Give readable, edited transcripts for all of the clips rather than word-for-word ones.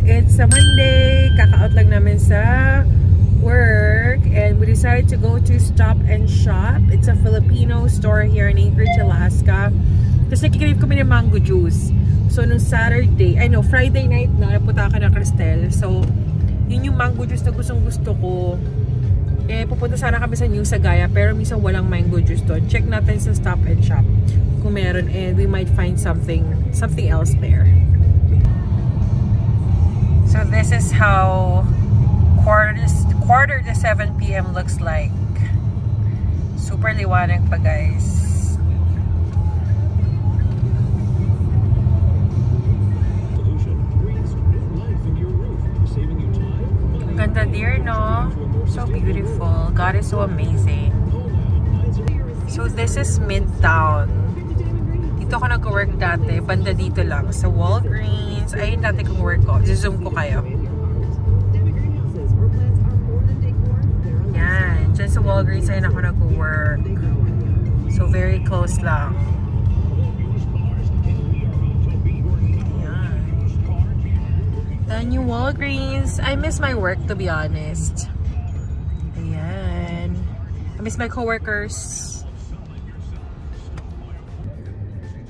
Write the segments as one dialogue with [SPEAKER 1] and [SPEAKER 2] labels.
[SPEAKER 1] It's a Monday. Kaka-out lang namin sa work. And we decided to go to Stop and Shop. It's a Filipino store here in Anchorage, Alaska. Tapos nakikrave kami ng mango juice. So, nung Friday night na, napunta ka na Cristel. So, yun yung mango juice na gustong-gusto ko. Eh, pupunta sana kami sa New Sagaya, pero minsan walang mango juice doon. Check natin sa Stop and Shop kung meron, and we might find something else there. So this is how quarter to 7 p.m. looks like. Super liwanag pa, guys. Ang ganda dear, no? So beautiful. God is so amazing. So this is Midtown. Dito ako nag-work dati. Banda dito lang. Sa Walgreens. Ayun dati kong work ko. Zoom ko kayo. Yan. Diyan sa Walgreens ayun ako nag-work. So very close lang. Yan. Then yung Walgreens. I miss my work, to be honest. Ayan. I miss my coworkers.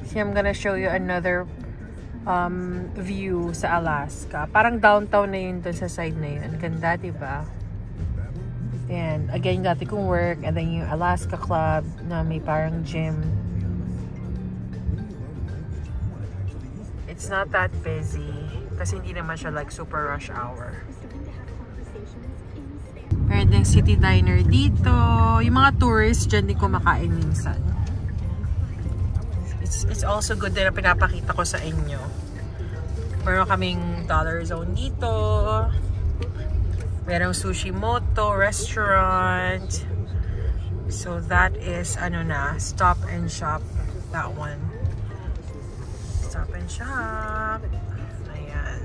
[SPEAKER 1] See, I'm gonna show you another view sa Alaska. Parang downtown na yun dun sa side na yun. Ang ganda, diba? And again, dati kong work. And then yung Alaska Club na may parang gym. It's not that busy. Kasi hindi naman siya like super rush hour. Meron din city diner dito. Yung mga tourists dyan din kumakain minsan. It's also good din na pinapakita ko sa inyo. Meron kaming Dollar Zone dito. Merong Sushi Moto restaurant. So that is Stop and Shop. That one. Stop and Shop. Ayan.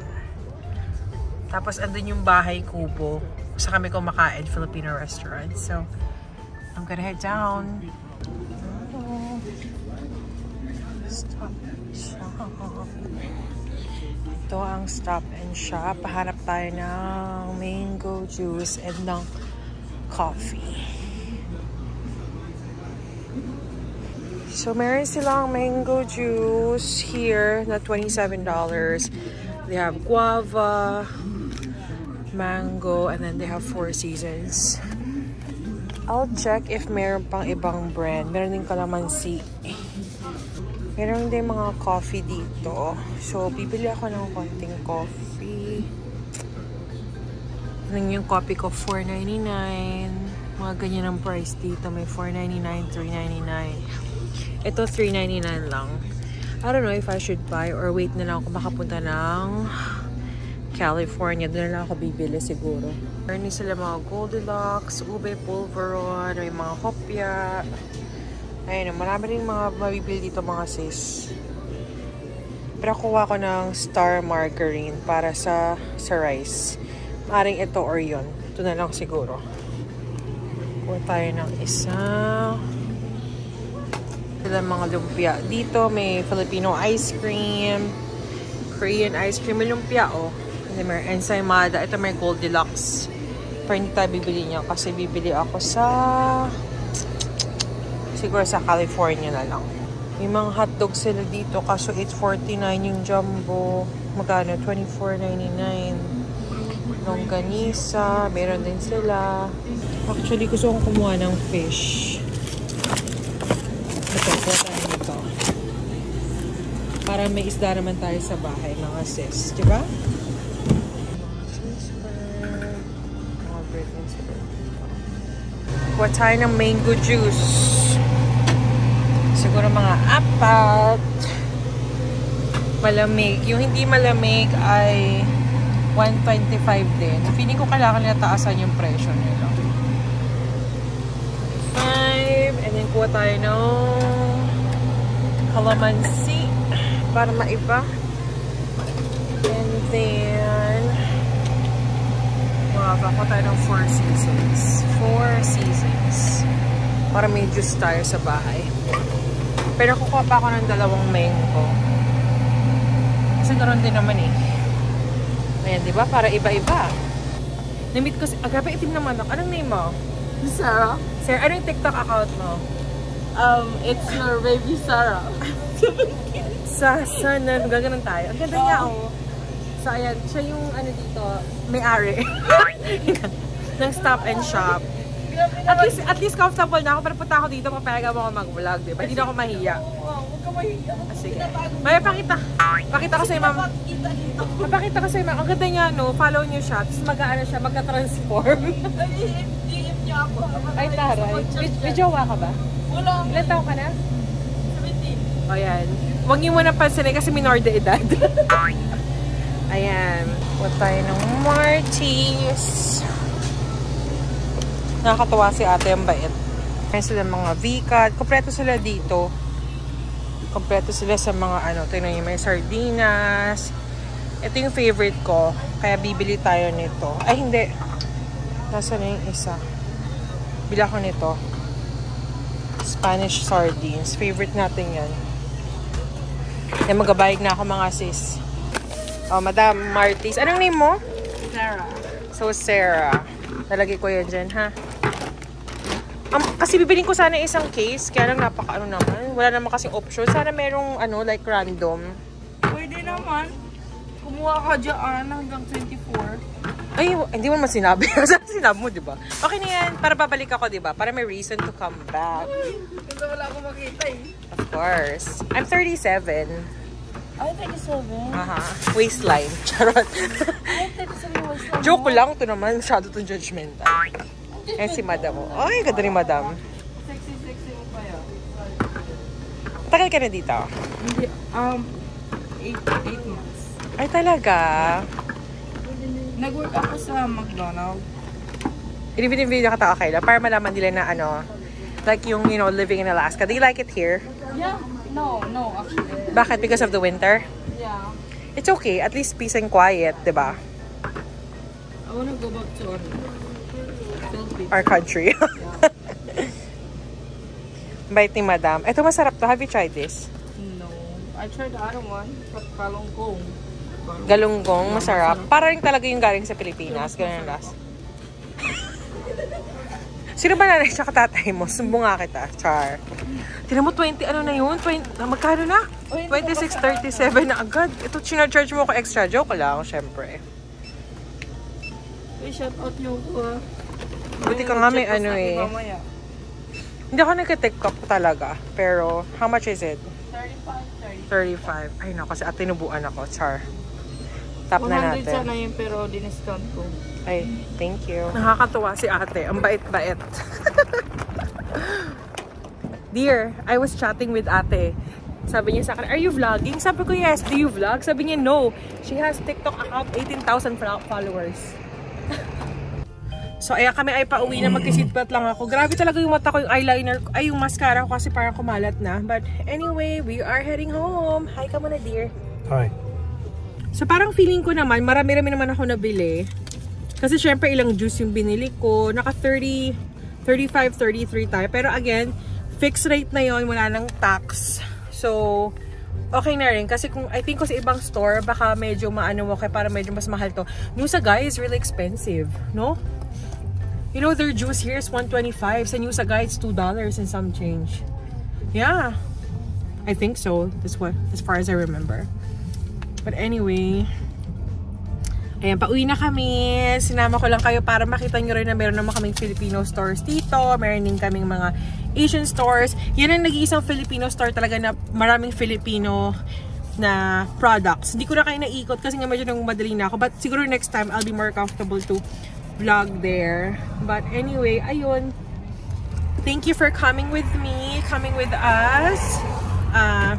[SPEAKER 1] Tapos andun yung Bahay Kubo. Sa kami kumakain, Filipino restaurant. So I'm gonna head down. Stop and Shop. Ito ang Stop and Shop. Pahanap tayo ng mango juice and ng coffee. So, meron silang mango juice here na $27. They have guava, mango, and then they have Four Seasons. I'll check if meron pang ibang brand. Meron din kalamansi. Meron din mga coffee dito. So, bibili ako ng konting coffee. Yung coffee ko, $4.99. Mga ganyan ang price dito. May $4.99, $3.99. Ito, $3.99 lang. I don't know if I should buy or wait na lang ako makapunta ng California. Doon na lang ako bibili siguro. Meron sila mga Goldilocks, ube pulveron, may mga hopya. Ayun, marami rin mga mabibili dito mga sis. Pero kuha ko ng Star Margarine para sa rice. Maring ito or yun. Ito na lang siguro. Kuha tayo ng isa. Sila mga lumpia. Dito may Filipino ice cream. Korean ice cream. May lumpia And may ensaymada. Ito may Goldilocks. Pero hindi tayo bibili niya kasi bibili ako sa... siguro sa California na lang. May mga hotdog sila dito. Kaso $8.49 yung jumbo. Magkano? $24.99. Longganisa. Meron din sila. Actually, gusto kong kumuha ng fish. Ito. Kuha tayo nito. Para may isda naman tayo sa bahay, mga sis. Diba? Kuha tayo ng mango juice. Siguro mga 4. Malamig. Yung hindi malamig ay $1.25 din. Feeling ko kailangan nila taasan yung presyo nila. 5. And then kuha tayo ng calamansi para maiba. And then kuha tayo ng Four Seasons. Para may juice tayo sa bahay. Pero kukuha pa ako ng 2 mango. Kasi naroon din naman Ayan, di ba? Para iba-iba. Na-meet ko si... grabe, itim naman ako. Anong name mo?
[SPEAKER 2] Sarah.
[SPEAKER 1] Sir, ano yung TikTok account mo?
[SPEAKER 2] It's your baby Sarah.
[SPEAKER 1] Sana, gaganon tayo. Ang ganda niya, oh. So, ayan, siya yung ano dito, may-ari. ng Stop and Shop. At least comfortable na ako. Pero punta ako dito, papayagan mo ako mag-vlog, diba? Hindi na ako mahiya.
[SPEAKER 2] Huwag ka mahiya.
[SPEAKER 1] Sige. May pakita ko sa'yo, ma'am. Papakita ko sa'yo, ma'am. Ang ganda niya, no? Follow niyo siya. Tapos mag-ano siya, magka-transform.
[SPEAKER 2] DM niya ako.
[SPEAKER 1] Ay, taray. May jowa ka ba?
[SPEAKER 2] Wala.
[SPEAKER 1] Ilan taon ka na?
[SPEAKER 2] 17.
[SPEAKER 1] O, yan. Huwag niyo muna pansinin kasi minor de edad. Ayan. Huwag tayo ng Marties. Nakakatuwa si ate, ang bait. Meron sila mga V-cut. Kompleto sila dito. Kompleto sila sa mga ano. Tingnan niyo, may sardinas. Ito yung favorite ko. Kaya bibili tayo nito. Ay, hindi. Nasaan na yung isa? Bila ko nito. Spanish sardines. Favorite natin yan. Yan, magabayag na ako mga sis. Oh, Madam Martis. Anong name mo?
[SPEAKER 2] Sarah.
[SPEAKER 1] So, Sarah. Nalagay ko yan dyan, ha? Kasi bibilin ko sana isang case. Kaya lang napaka-ano naman. Wala naman kasing option. Sana merong, ano, like random.
[SPEAKER 2] Pwede naman. Kumuha ka dyan hanggang 24.
[SPEAKER 1] Ay, hindi mo sinabi. Sinabi mo, diba? Okay na yan. Para babalik ako, diba? Para may reason to come back.
[SPEAKER 2] Kasi wala akong makita eh.
[SPEAKER 1] Of course. I'm 37.
[SPEAKER 2] Ay, 37.
[SPEAKER 1] Aha. Waistline. Charot.
[SPEAKER 2] Ay, 37 waistline.
[SPEAKER 1] Joke lang to naman. Masyado itong judgmental. Eh, si madam mo. Ay, ganda ni madam.
[SPEAKER 2] Sexy mo pa yan.
[SPEAKER 1] Tagal ka na dito?
[SPEAKER 2] Hindi, 8 months.
[SPEAKER 1] Ay, talaga?
[SPEAKER 2] Nag-work ako sa McDonald's.
[SPEAKER 1] Inibin-video ka ta, Kayla, para malaman nila na ano, like yung, you know, living in Alaska. Do you like it here?
[SPEAKER 2] Yeah. No, actually.
[SPEAKER 1] Bakit? Because of the winter?
[SPEAKER 2] Yeah.
[SPEAKER 1] It's okay. At least peace and quiet, diba?
[SPEAKER 2] I wanna go back to Philippines.
[SPEAKER 1] Our country. Bait ni madam. Ito masarap to. Have you tried this?
[SPEAKER 2] No. I tried the other one. Galunggong.
[SPEAKER 1] Galunggong, masarap. Para rin talaga yung galing sa Pilipinas. Ganun ang lasa. Sino ba nanay siya katatay mo? Sumbong nga kita. Char. Tinan mo, 20, ano na yun? 20, magkano na? 26.37 na agad. Ito, sinarcharge mo ko extra. Joke lang, syempre.
[SPEAKER 2] Hey, shout out yung ko.
[SPEAKER 1] Buti ka nga may ano eh.
[SPEAKER 2] Mamaya.
[SPEAKER 1] Hindi ako nagka-TikTok talaga. Pero, how much is it?
[SPEAKER 2] 35.
[SPEAKER 1] 35. Ay, no, kasi tinubuan ako. Char. Tap na
[SPEAKER 2] 100
[SPEAKER 1] natin.
[SPEAKER 2] sana yun, pero diniscount ko.
[SPEAKER 1] Ay, thank you. Nakakatuwa si ate. Ang bait-bait. Dear, I was chatting with ate. Sabi niya sa akin, are you vlogging? Sabi ko, yes. Do you vlog? Sabi niya, no. She has TikTok account, 18,000 followers. So, ayan kami ay pauwi na, mag-seatbelt lang ako. Grabe talaga yung mata ko, yung eyeliner, ay yung mascara ko kasi parang kumalat na. But anyway, we are heading home. Hi ka muna, dear.
[SPEAKER 3] Hi.
[SPEAKER 1] So, parang feeling ko naman, marami-rami naman ako nabili. Kasi syempre ilang juice yung binili ko. Naka 30, 35, 33 tayo. Pero again, fixed rate na yon, wala nang tax. So, okay na rin. Kasi kung, I think ko sa ibang store, baka medyo maano mo, kaya para medyo mas mahal to. Nusaga is really expensive, no? You know, their juice here is $1.25. Sa Nusaga, it's $2 and some change. Yeah. I think so. That's what, as far as I remember. But anyway, ayan, pauwi na kami. Sinama ko lang kayo para makita nyo rin na meron naman kaming Filipino stores dito. Meron din kaming mga Asian stores. Yan ang nag-iisang Filipino store talaga na maraming Filipino na products. Hindi ko na kayo naikot kasi nga medyo nang madali na ako. But siguro next time, I'll be more comfortable to vlog there. But anyway, ayun. Thank you for coming with me, coming with us.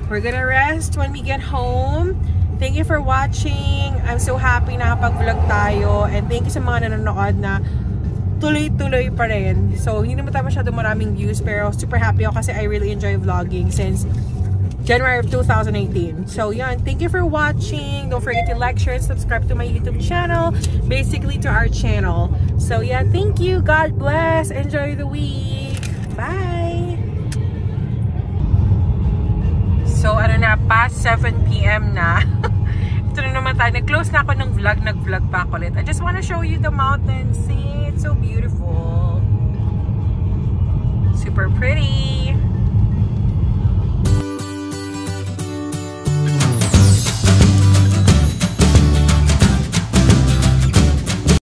[SPEAKER 1] We're gonna rest when we get home. Thank you for watching. I'm so happy na kapag-vlog tayo. And thank you sa mga nanonood na tuloy-tuloy pa rin. So, hindi naman tayo masyado maraming views. Pero super happy ako kasi I really enjoy vlogging since January of 2018. So, yan. Thank you for watching. Don't forget to like, share, and subscribe to my YouTube channel. Basically, to our channel. So, yeah. Thank you. God bless. Enjoy the week. Bye! So, ano na, past 7 PM na. Dito na naman tayo. Nag-close na ako ng vlog. Nag-vlog pa ako ulit. I just wanna show you the mountains. See? It's so beautiful. Super pretty.